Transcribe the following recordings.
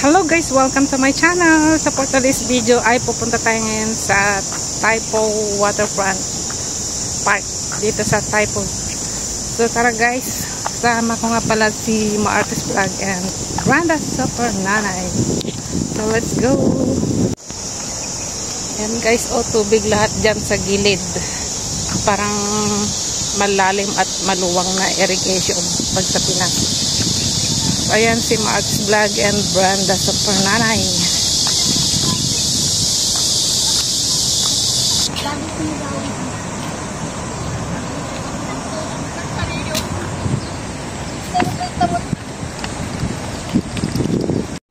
Hello guys, welcome to my channel. Sa for today's video ay pupunta tayo ngayon sa Taipo Waterfront Park dito sa Taipo. So tara guys, sama ko nga pala si Maartes Vlog and Brenda Super Nanay. So let's go. Yan guys, tubig lahat dyan sa gilid. Parang malalim at maluwang na irrigation pag sa Pinas. Ayan si Maartes Vlog and Brenda Super Nanay.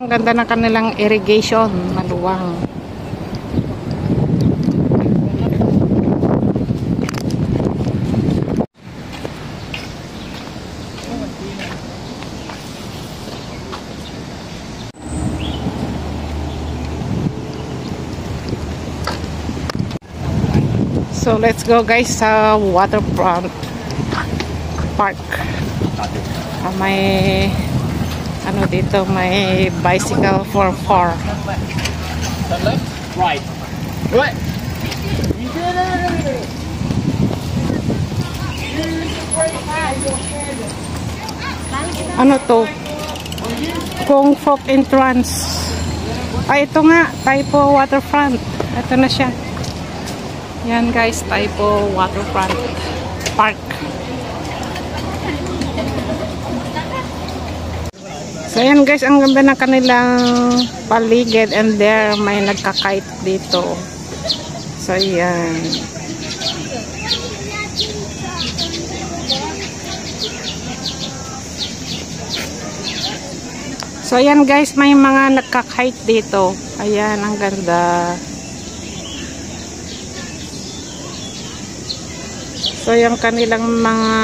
Ang ganda ng kanilang irrigation, maluwang. So let's go guys sa Waterfront Park. May ano dito, may bicycle for 4. Left, right. Right. Ano to? Kung Folk entrance. Ay, ito nga, Taipo Waterfront. Ito na siya. Yan guys, Taipo Waterfront Park. So yan guys, ang ganda ng kanilang paligid, and there may nagkakite dito. So yan. So yan guys, may mga nagkakite dito. Ayan, ang ganda. So yung kanilang mga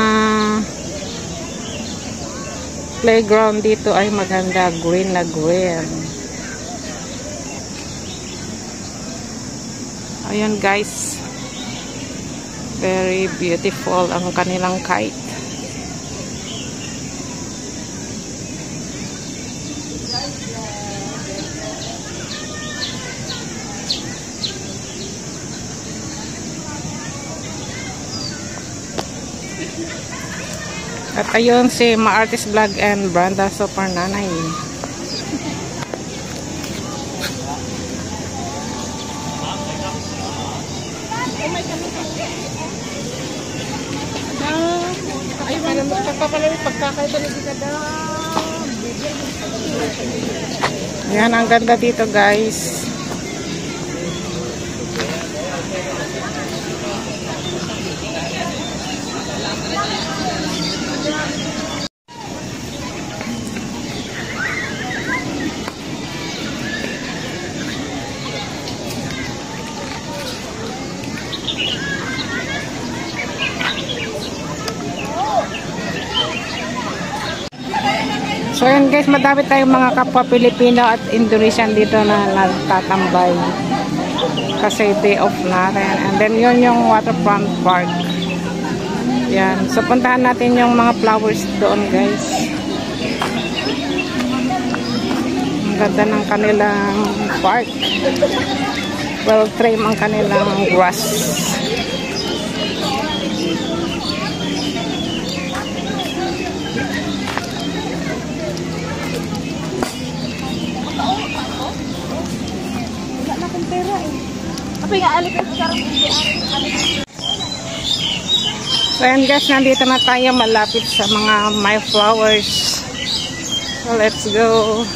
playground dito ay maganda, green na green. Ayan guys, very beautiful ang kanilang kite. At ayun si Maartes Vlog and Brenda Super Nanay. Ay, parang magpapalawin pagkakaibalik ka daw. Yan, ang ganda dito guys. So yun guys, madami tayong mga kapwa Pilipino at Indonesian dito na nagtatambay kasi day off natin. And then yun yung Waterfront Park. Yan, so puntahan natin yung mga flowers doon guys. Ang ganda ng kanilang park. Well trim ang kanilang grass. So yan guys, nandito na tayo malapit sa mga my flowers. So let's go.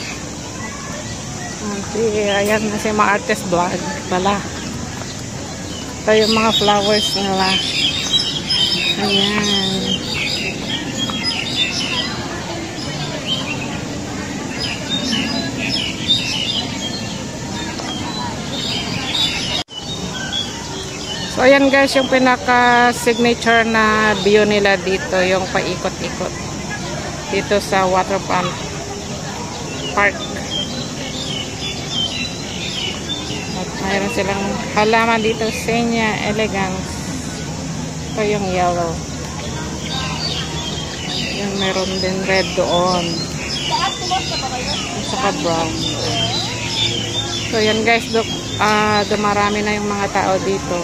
Ayan na si Maartes Vlog pala. Ito yung mga flowers nila. Ayan. So ayan guys, yung pinaka-signature na view nila dito, yung paikot-ikot dito sa Waterfront Park. At mayroon silang halaman dito, Senia elegans. Ito yung yellow. Yung meron din red doon. Saka brown. So yan guys, dumarami na yung mga tao dito.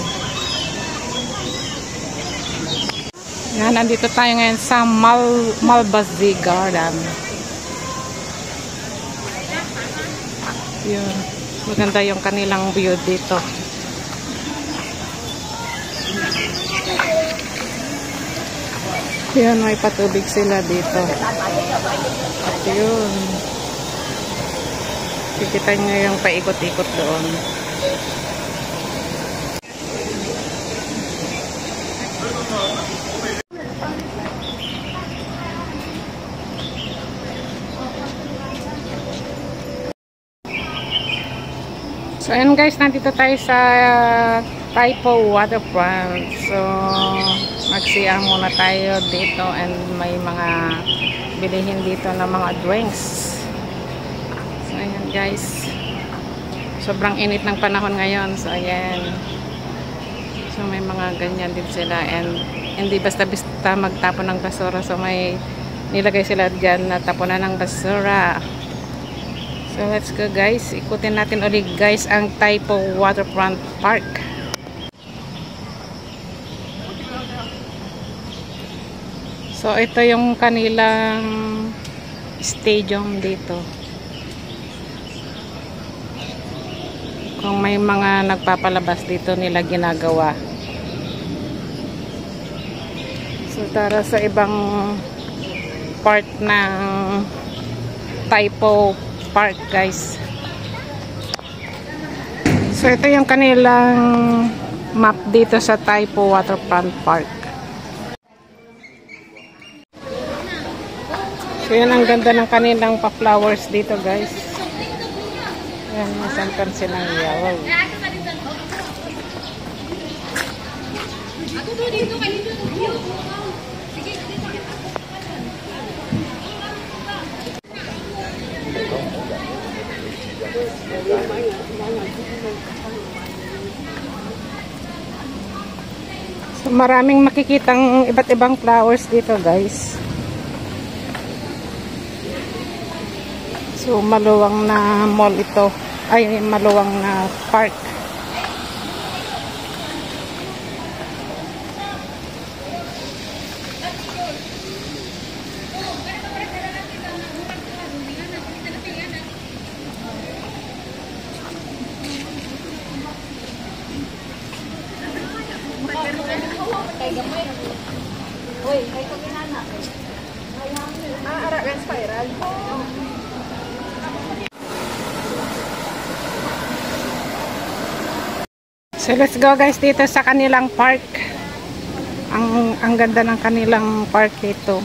Yan, nandito tayo ngayon sa Malbazi Garden. Yun, maganda yung kanilang view dito. Yun, may patubig sila dito. At yun, kikita nyo yung paikot-ikot doon. So ayun guys, nandito tayo sa Taipo Waterfront. So magsiyang muna tayo dito and may mga bilihin dito na mga drinks. So ayan guys, sobrang init ng panahon ngayon. So ayan, so may mga ganyan din sila and hindi basta-basta magtapon ng basura. So may nilagay sila dyan na tapunan ng basura. So let's go guys, ikutin natin ulit guys ang Taipo Waterfront Park. So ito yung kanilang stadium dito. Kung may mga nagpapalabas dito nila ginagawa. So tara sa ibang part ng Taipo Park guys. So ito yung kanilang map dito sa Taipo Waterfront Park. So yan, ang ganda ng kanilang pa-flowers dito guys. Yan, masantan silang yellow. So maraming makikitang iba't ibang flowers dito guys. So maluwang na mall ito, ay maluwang na park. So let's go guys dito sa kanilang park. Ang ganda ng kanilang park dito.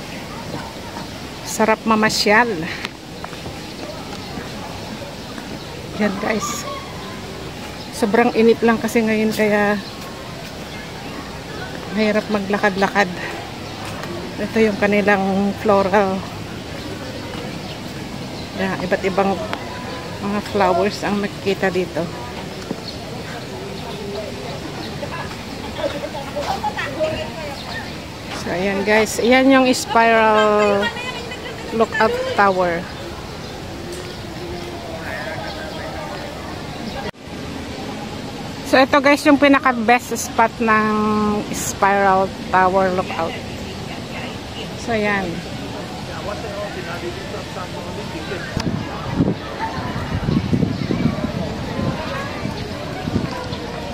Sarap mamasyal. Yan guys. Sobrang init lang kasi ngayon kaya mahirap maglakad-lakad. Ito yung kanilang floral. Yan, iba't ibang mga flowers ang makikita dito. So ayan guys, ayan yung spiral lookout tower. So ito guys yung pinaka best spot ng spiral tower lookout. So ayan.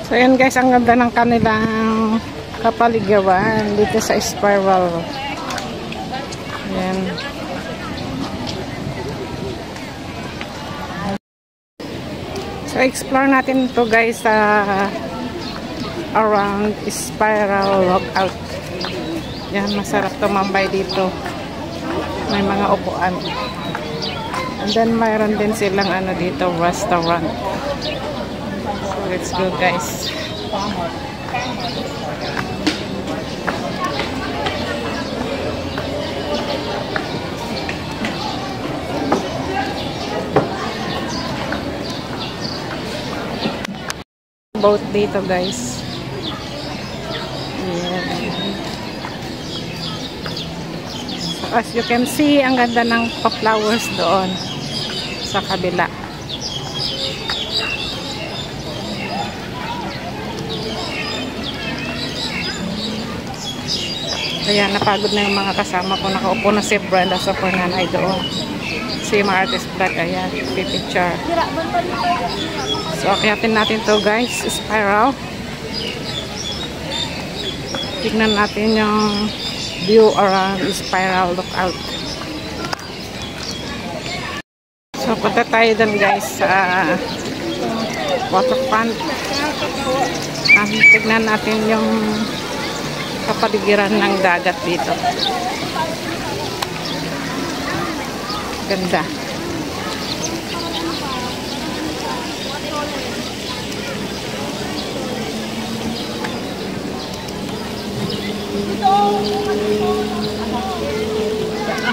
So ayan guys, ang ganda ng kanilang kapaligiran dito sa spiral. Ayan. So explore natin ito guys sa around spiral lookout. Yan, masarap tumambay dito. May mga upuan. And then mayroon din silang ano dito, restaurant. So let's go guys. Boat dito guys. Ayan. As you can see, ang ganda ng pa-flowers doon sa kabila. Kaya napagod na yung mga kasama ko. Nakaupo na si Brenda sa panganay doon. Si Martes Vlog, ayan, pipicture. So, akyatin natin to guys, spiral. Tignan natin yung view around spiral lookout. So, punta tayo dun guys sa waterfront. Tignan natin yung kapaligiran ng dagat dito. Ganda.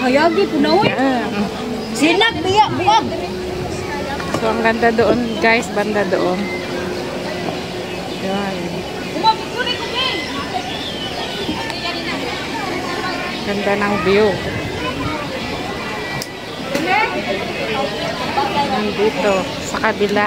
Hayagi po na Yan. Sinak, biyak. So, ang ganda doon guys, banda doon. Yan. Ganda ng view. Nandito, sa kabila.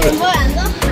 Không có ảnh đó.